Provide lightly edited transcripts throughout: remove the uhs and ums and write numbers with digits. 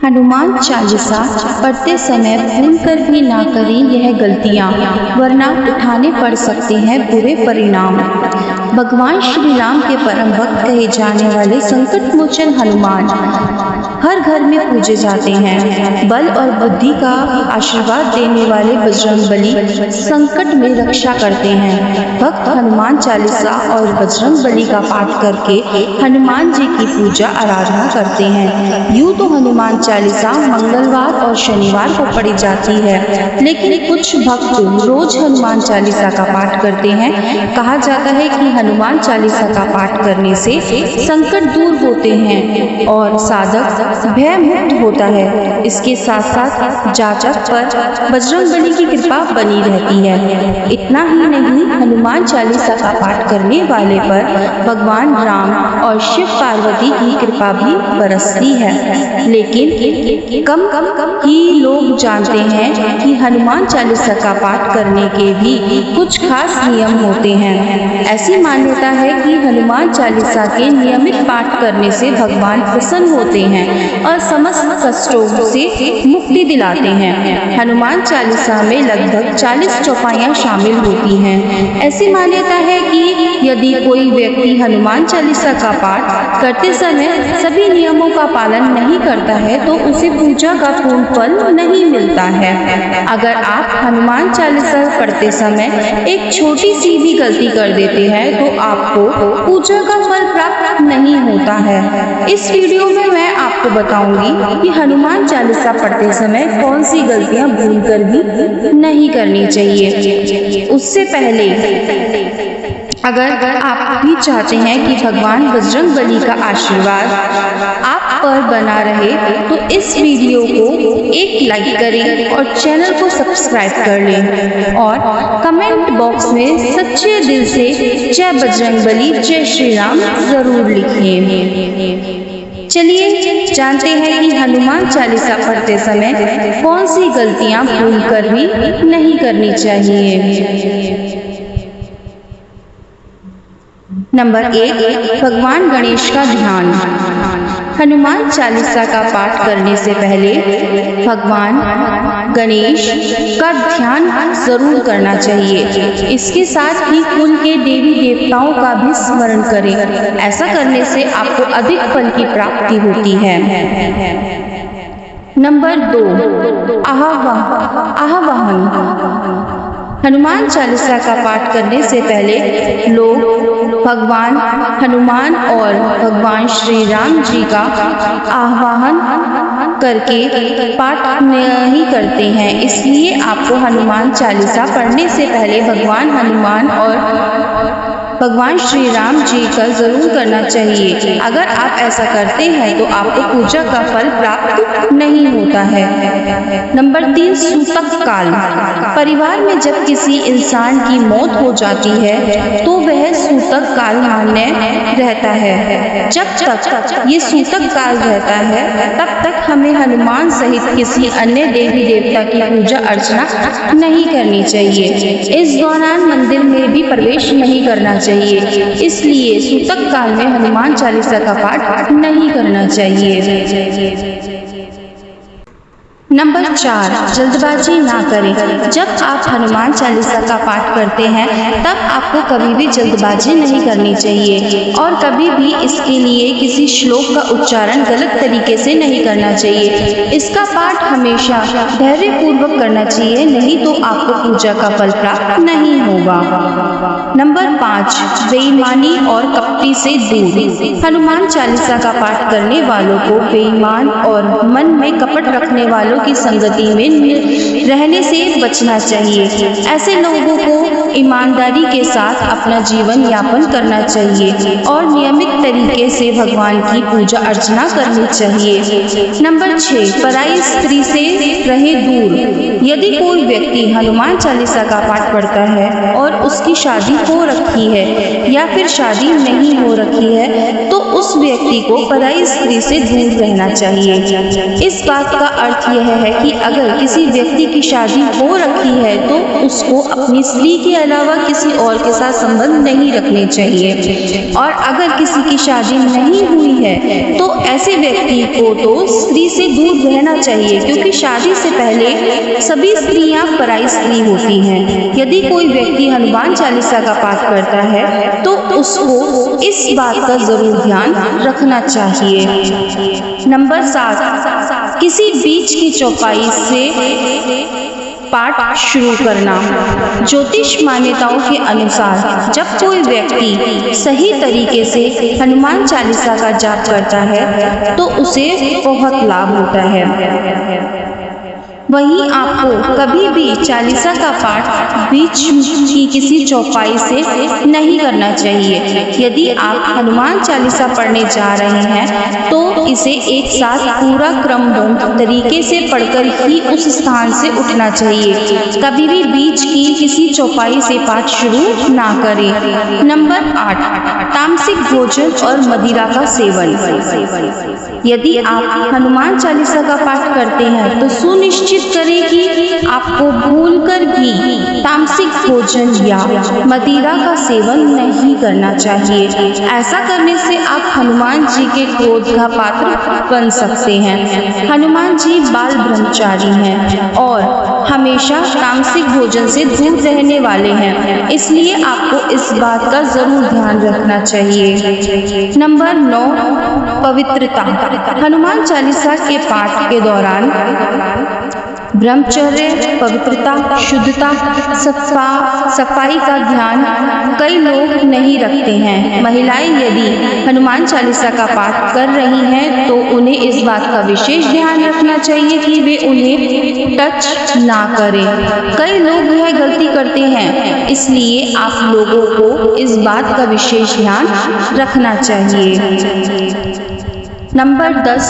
हनुमान चालीसा पढ़ते समय भूल कर भी ना करें यह गलतियाँ, वरना उठाने पड़ सकते हैं बुरे परिणाम। भगवान श्री राम के परम भक्त कहे जाने वाले संकट मोचन हनुमान हर घर में पूजे जाते हैं। बल और बुद्धि का आशीर्वाद देने वाले बजरंगबली संकट में रक्षा करते हैं। भक्त हनुमान चालीसा और बजरंगबली का पाठ करके हनुमान जी की पूजा आराधना करते हैं। यूँ तो हनुमान चालीसा मंगलवार और शनिवार को पढ़ी जाती है, लेकिन कुछ भक्त रोज हनुमान चालीसा का पाठ करते हैं। कहा जाता है कि हनुमान चालीसा का पाठ करने से संकट दूर होते हैं और साधक भय मुक्त होता है। इसके साथ साथ जातक पर बजरंगबली की कृपा बनी रहती है। इतना ही नहीं, हनुमान चालीसा का पाठ करने वाले पर भगवान राम और शिव पार्वती की कृपा भी बरसती है। लेकिन कम ही लोग जानते हैं कि हनुमान चालीसा का पाठ करने के भी कुछ खास नियम होते हैं। ऐसी मान्यता है कि हनुमान चालीसा के नियमित पाठ करने से भगवान प्रसन्न होते हैं और समस्त कष्टों से मुक्ति दिलाते हैं। हनुमान चालीसा में लगभग 40 चौपाइयाँ शामिल होती हैं। ऐसी मान्यता है कि यदि कोई व्यक्ति हनुमान चालीसा का पाठ करते समय सभी नियमों का पालन नहीं करता है तो उसे पूजा का पूर्ण फल नहीं मिलता है। अगर आप हनुमान चालीसा पढ़ते समय एक छोटी सी भी गलती कर देते हैं तो आपको पूजा का फल प्राप्त नहीं होता है। इस वीडियो में मैं आपको बताऊंगी कि हनुमान चालीसा पढ़ते समय कौन सी गलतियां भूलकर भी नहीं करनी चाहिए। उससे पहले अगर आप भी चाहते हैं कि भगवान बजरंगबली का आशीर्वाद आप पर बना रहे तो इस वीडियो को एक लाइक करें और चैनल को सब्सक्राइब कर लें और कमेंट बॉक्स में सच्चे दिल से जय बजरंगबली जय श्री राम जरूर लिखें। चलिए जानते हैं कि हनुमान चालीसा पढ़ते समय कौन सी गलतियां भूलकर भी नहीं करनी चाहिए। नंबर 1, भगवान गणेश का ध्यान। हनुमान चालीसा का पाठ करने से पहले भगवान गणेश का ध्यान जरूर करना चाहिए। इसके साथ ही कुल के देवी देवताओं का भी स्मरण करें। ऐसा करने से आपको अधिक फल की प्राप्ति होती है। नंबर 2, आवाहन। हनुमान चालीसा का पाठ करने से पहले लोग भगवान हनुमान और भगवान श्री राम जी का आह्वान करके पाठ नहीं करते हैं। इसलिए आपको हनुमान चालीसा पढ़ने से पहले भगवान हनुमान और भगवान श्री राम जी का जरूर करना चाहिए। अगर आप ऐसा करते हैं तो आपको पूजा का फल प्राप्त नहीं होता है। नंबर 3, सूतक काल। परिवार में जब किसी इंसान की मौत हो जाती है तो वह सूतक काल मान्य रहता है। जब तक ये सूतक काल रहता है तब तक हमें हनुमान सहित किसी अन्य देवी देवता की पूजा अर्चना नहीं करनी चाहिए। इस दौरान मंदिर में भी प्रवेश नहीं करना चाहिए। इसलिए सूतक काल में हनुमान चालीसा का पाठ नहीं करना चाहिए। नंबर 4, जल्दबाजी ना करें। जब आप हनुमान चालीसा का पाठ करते हैं तब आपको कभी भी जल्दबाजी नहीं करनी चाहिए और कभी भी इसके लिए किसी श्लोक का उच्चारण गलत तरीके से नहीं करना चाहिए। इसका पाठ हमेशा धैर्यपूर्वक करना चाहिए, नहीं तो आपको पूजा का फल प्राप्त नहीं होगा। नंबर 5, बेईमानी और कपटी से दूर। हनुमान चालीसा का पाठ करने वालों को बेईमान और मन में कपट रखने वालों की संगति में रहने से बचना चाहिए। ऐसे लोगों को ईमानदारी के साथ अपना जीवन यापन करना चाहिए और नियमित तरीके से भगवान की पूजा अर्चना करनी चाहिए। नंबर 6, पराई स्त्री से रहे दूर। यदि कोई व्यक्ति हनुमान चालीसा का पाठ पढ़ता है और उसकी शादी हो रखी है या फिर शादी नहीं हो रखी है तो उस व्यक्ति को पराई स्त्री से दूर रहना चाहिए। इस बात का अर्थ यह है कि अगर किसी व्यक्ति की शादी हो रखी है तो उसको अपनी स्त्री के अलावा किसी और के साथ संबंध नहीं रखने चाहिए, और अगर किसी की शादी नहीं हुई है तो ऐसे व्यक्ति को तो स्त्री से दूर रहना चाहिए, क्योंकि शादी से पहले सभी स्त्रियां पराई स्त्री होती हैं। यदि कोई व्यक्ति हनुमान चालीसा का पाठ करता है तो उसको इस बात का जरूर ध्यान रखना चाहिए। नंबर 7, किसी बीच की चौपाई से पाठ शुरू करना। ज्योतिष मान्यताओं के अनुसार जब कोई व्यक्ति सही तरीके से हनुमान चालीसा का जाप करता है तो उसे बहुत लाभ होता है। वहीं आपको कभी भी चालीसा का पाठ बीच की किसी चौपाई से नहीं करना चाहिए। यदि आप हनुमान चालीसा पढ़ने जा रहे हैं तो इसे एक साथ पूरा क्रमबद्ध तरीके से पढ़कर ही उस स्थान से उठना चाहिए। कभी भी बीच की किसी चौपाई से पाठ शुरू ना करें। नंबर 8, तामसिक भोजन और मदिरा का सेवन। यदि आप हनुमान चालीसा का पाठ करते हैं तो सुनिश्चित करें कि आपको भूलकर भी तामसिक भोजन या मदिरा का सेवन नहीं करना चाहिए। ऐसा करने से आप हनुमान जी के क्रोध का पात्र बन सकते हैं। हनुमान जी बाल ब्रह्मचारी हैं और हमेशा तामसिक भोजन से दूर रहने वाले हैं, इसलिए आपको इस बात का जरूर ध्यान रखना चाहिए। नंबर 9, पवित्रता। हनुमान चालीसा के पाठ के दौरान ब्रह्मचर्य, पवित्रता, शुद्धता, सफाई का ध्यान कई लोग नहीं रखते हैं। महिलाएं यदि हनुमान चालीसा का पाठ कर रही हैं तो उन्हें इस बात का विशेष ध्यान रखना चाहिए कि वे उन्हें टच ना करें। कई लोग यह गलती करते हैं, इसलिए आप लोगों को इस बात का विशेष ध्यान रखना चाहिए। नंबर 10,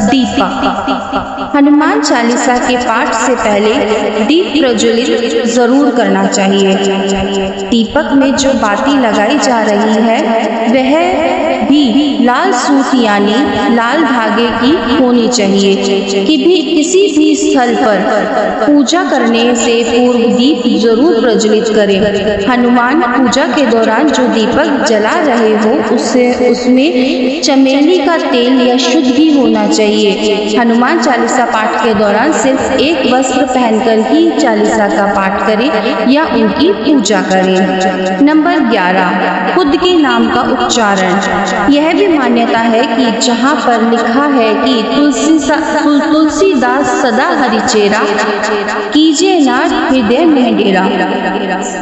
दीपक। हनुमान चालीसा के पाठ से पहले दीप प्रज्वलित जरूर करना चाहिए। दीपक में जो बाती लगाई जा रही है वह भी लाल सूत यानी लाल धागे की होनी चाहिए। कि भी किसी भी स्थल पर पूजा करने से पूर्व दीप जरूर प्रज्वलित करें। हनुमान पूजा के दौरान जो दीपक जला रहे हो उसमें चमेली का तेल या शुद्ध ही होना चाहिए। हनुमान चालीसा पाठ के दौरान सिर्फ एक वस्त्र पहनकर ही चालीसा का पाठ करें या उनकी पूजा करें। नंबर 11, खुद के नाम का उच्चारण। यह भी मान्यता है कि जहाँ पर लिखा है कि तुलसीदास सदा हरिचेरा, कीजिए ना हृदय में डेरा,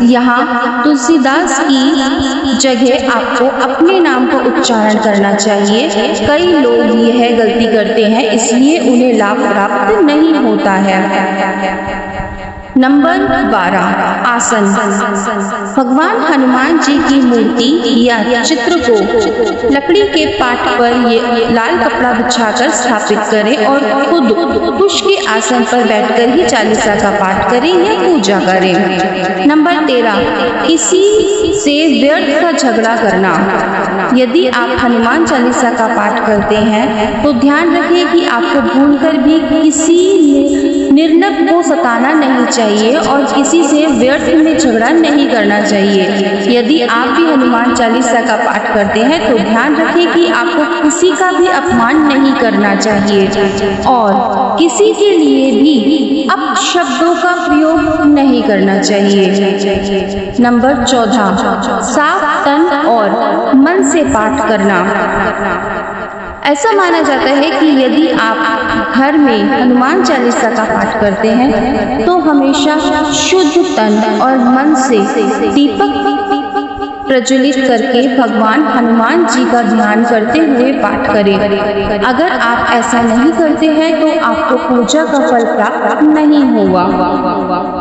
यहाँ तुलसीदास की जगह आपको अपने नाम का उच्चारण करना चाहिए। कई लोग यह गलती करते हैं, इसलिए उन्हें लाभ प्राप्त नहीं होता है। नंबर 12, आसन। भगवान हनुमान जी की मूर्ति या चित्र को लकड़ी के पाट पर ये लाल कपड़ा बिछाकर स्थापित करें और खुद कुश के आसन पर बैठकर ही चालीसा का पाठ करें या पूजा करें। नंबर 13, किसी से व्यर्थ का झगड़ा करना। यदि आप हनुमान चालीसा का पाठ करते हैं तो ध्यान रखें कि आपको भूलकर भी किसी निर्णय को सताना नहीं चाहिए और किसी से व्यर्थ में झगड़ा नहीं करना चाहिए। यदि आप भी हनुमान चालीसा का पाठ करते हैं तो ध्यान रखें कि आपको किसी का भी अपमान नहीं करना चाहिए और किसी के लिए भी अपशब्दों का प्रयोग नहीं करना चाहिए। नंबर 14, साफ तन और मन से पाठ करना। ऐसा माना जाता है कि यदि आप घर में हनुमान चालीसा का पाठ करते हैं तो हमेशा शुद्ध तन और मन से दीपक प्रज्वलित करके भगवान हनुमान जी का ध्यान करते हुए पाठ करें। अगर आप ऐसा नहीं करते हैं तो आपको पूजा का फल प्राप्त नहीं होगा।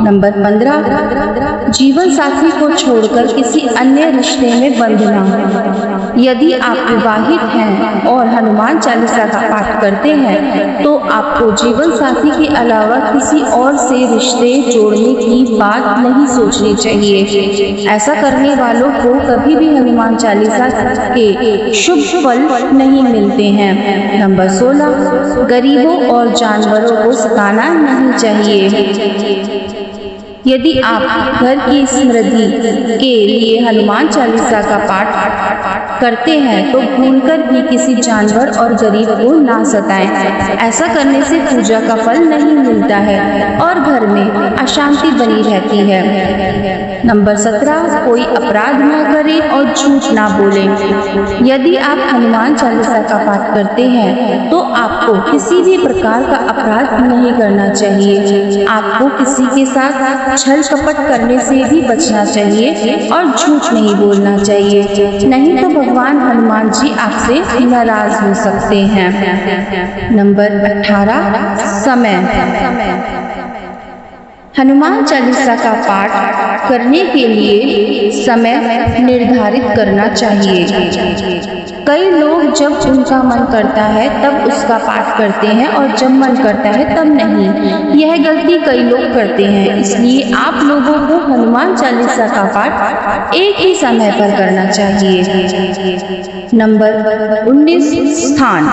नंबर 15, जीवन साथी को छोड़कर किसी अन्य रिश्ते में बंधना। यदि आप विवाहित हैं और हनुमान चालीसा का पाठ करते हैं तो आपको जीवन साथी के अलावा किसी और से रिश्ते जोड़ने की बात नहीं सोचनी चाहिए। ऐसा करने वालों को को कभी भी हनुमान चालीसा के शुभ फल नहीं मिलते हैं। नंबर 16, गरीबों और जानवरों को सताना नहीं चाहिए। यदि आप घर की समृद्धि के लिए हनुमान चालीसा का पाठ करते हैं तो भूलकर भी किसी जानवर और गरीब को ना सताएं। ऐसा करने से पूजा का फल नहीं मिलता है और घर में अशांति बनी रहती है। नंबर 17, कोई अपराध ना करे और झूठ ना बोले। यदि आप हनुमान चालीसा का पाठ करते हैं तो आपको किसी भी प्रकार का अपराध नहीं करना चाहिए। आपको किसी के साथ छल कपट करने से भी बचना चाहिए और झूठ नहीं बोलना चाहिए, नहीं तो भगवान हनुमान जी आपसे नाराज हो सकते हैं। नंबर 18, समय। हनुमान चालीसा का पाठ करने के लिए समय निर्धारित करना चाहिए। कई लोग जब उनका मन करता है तब उसका पाठ करते हैं और जब मन करता है तब नहीं। यह गलती कई लोग करते हैं, इसलिए आप लोगों को हनुमान चालीसा का पाठ एक ही समय पर करना चाहिए। नंबर 19, स्थान।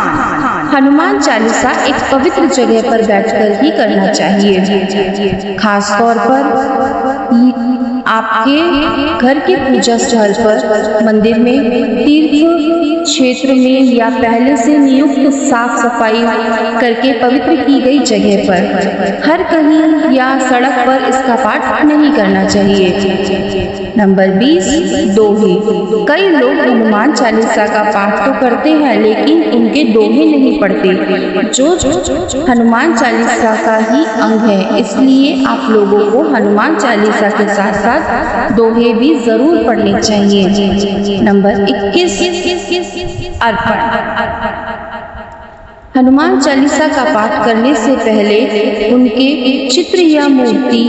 हनुमान चालीसा एक पवित्र जगह पर बैठकर ही करना चाहिए। खास तौर पर आपके घर के पूजा स्थल पर, मंदिर में, तीर्थ क्षेत्र में या पहले से नियुक्त साफ सफाई करके पवित्र की गई जगह पर, हर कहीं या सड़क पर इसका पाठ नहीं करना चाहिए। नंबर 20, दोहे। कई लोग हनुमान चालीसा का पाठ तो करते हैं लेकिन उनके दोहे नहीं पढ़ते, जो हनुमान चालीसा का ही अंग है। इसलिए आप लोगों को हनुमान चालीसा के साथ साथ दोहे भी जरूर पढ़ने चाहिए। नंबर 21, अर्पण। हनुमान चालीसा का पाठ करने से पहले उनके चित्र या मूर्ति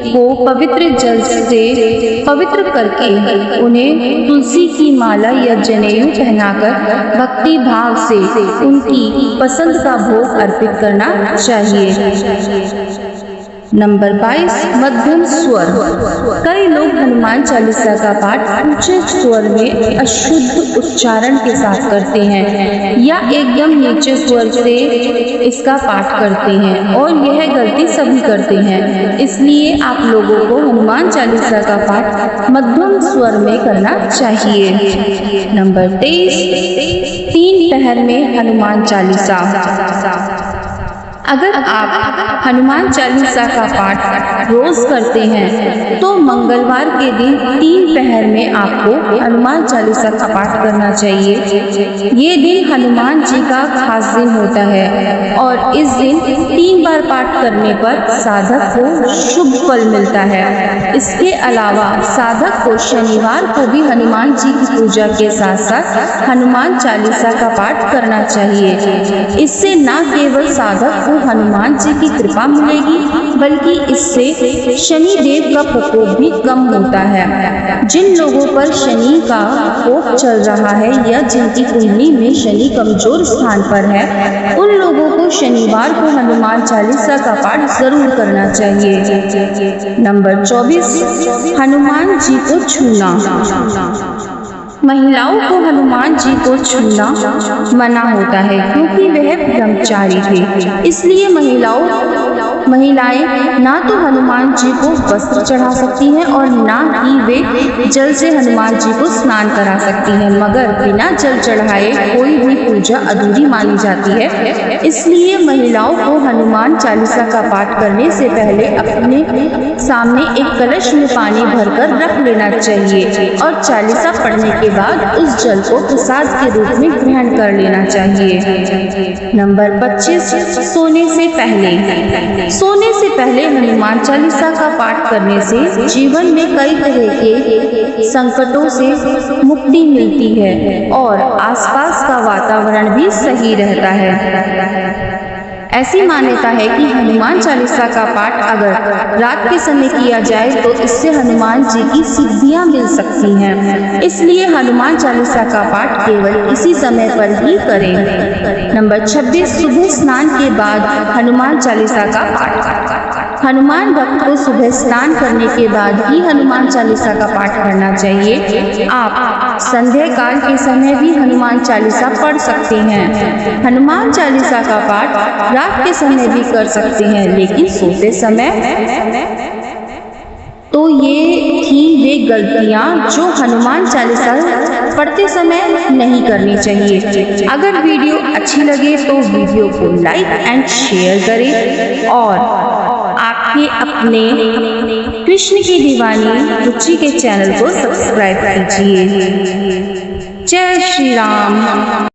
को पवित्र जल से पवित्र करके उन्हें तुलसी की माला या जनेऊ पहनाकर भक्ति भाव से उनकी पसंद का भोग अर्पित करना चाहिए। नंबर 22, मध्यम स्वर। कई लोग हनुमान चालीसा का पाठ ऊंचे स्वर में अशुद्ध उच्चारण के साथ करते हैं या एकदम नीचे स्वर से इसका पाठ करते हैं और यह गलती सभी करते हैं। इसलिए आप लोगों को हनुमान चालीसा का पाठ मध्यम स्वर में करना चाहिए। नंबर 23, 3 पहर में हनुमान चालीसा। अगर आप हनुमान चालीसा का पाठ रोज करते हैं तो मंगलवार के दिन 3 पहर में आपको हनुमान चालीसा का पाठ करना चाहिए। ये दिन हनुमान जी का खास दिन होता है और इस दिन 3 बार पाठ करने पर साधक को शुभ फल मिलता है। इसके अलावा साधक को शनिवार को भी हनुमान जी की पूजा के साथ साथ हनुमान चालीसा का पाठ करना चाहिए। इससे न केवल साधक को हनुमान जी की कृपा मिलेगी बल्कि इससे शनि देव का प्रकोप भी कम होता है। जिन लोगों पर शनि का प्रकोप चल रहा है या जिनकी कुंडली में शनि कमजोर स्थान पर है, उन लोगों को शनिवार को हनुमान चालीसा का पाठ जरूर करना चाहिए। नंबर 24, हनुमान जी को छूना। महिलाओं को हनुमान जी को छूना मना होता है क्योंकि वह ब्रह्मचारी थे। इसलिए महिलाएं ना तो हनुमान जी को वस्त्र चढ़ा सकती हैं और ना ही वे जल से हनुमान जी को स्नान करा सकती हैं, मगर बिना जल चढ़ाए कोई भी पूजा अधूरी मानी जाती है। इसलिए महिलाओं को हनुमान चालीसा का पाठ करने से पहले अपने सामने एक कलश में पानी भरकर रख लेना चाहिए और चालीसा पढ़ने के बाद उस जल को प्रसाद के रूप में ग्रहण कर लेना चाहिए। नंबर 25, सोने से पहले। सोने से पहले हनुमान चालीसा का पाठ करने से जीवन में कई तरह के संकटों से मुक्ति मिलती है और आसपास का वातावरण भी सही रहता है। ऐसी मान्यता है कि हनुमान चालीसा का पाठ अगर रात के समय किया जाए तो इससे हनुमान जी की सिद्धियां मिल सकती हैं। इसलिए हनुमान चालीसा का पाठ केवल इसी समय पर ही करें। नंबर 26, सुबह स्नान के बाद हनुमान चालीसा का पाठ। हनुमान भक्त को सुबह स्नान करने के बाद ही हनुमान चालीसा का पाठ करना चाहिए। आप संध्या काल के समय भी हनुमान चालीसा पढ़ सकते हैं। हनुमान चालीसा का पाठ रात के समय भी कर सकते हैं, लेकिन सोते समय तो ये थी वे गलतियाँ जो हनुमान चालीसा पढ़ते समय नहीं करनी चाहिए। अगर वीडियो अच्छी लगे तो वीडियो को लाइक एंड शेयर करें और आपके अपने कृष्ण की दीवानी रुचि के चैनल को सब्सक्राइब कीजिए। जय श्री राम।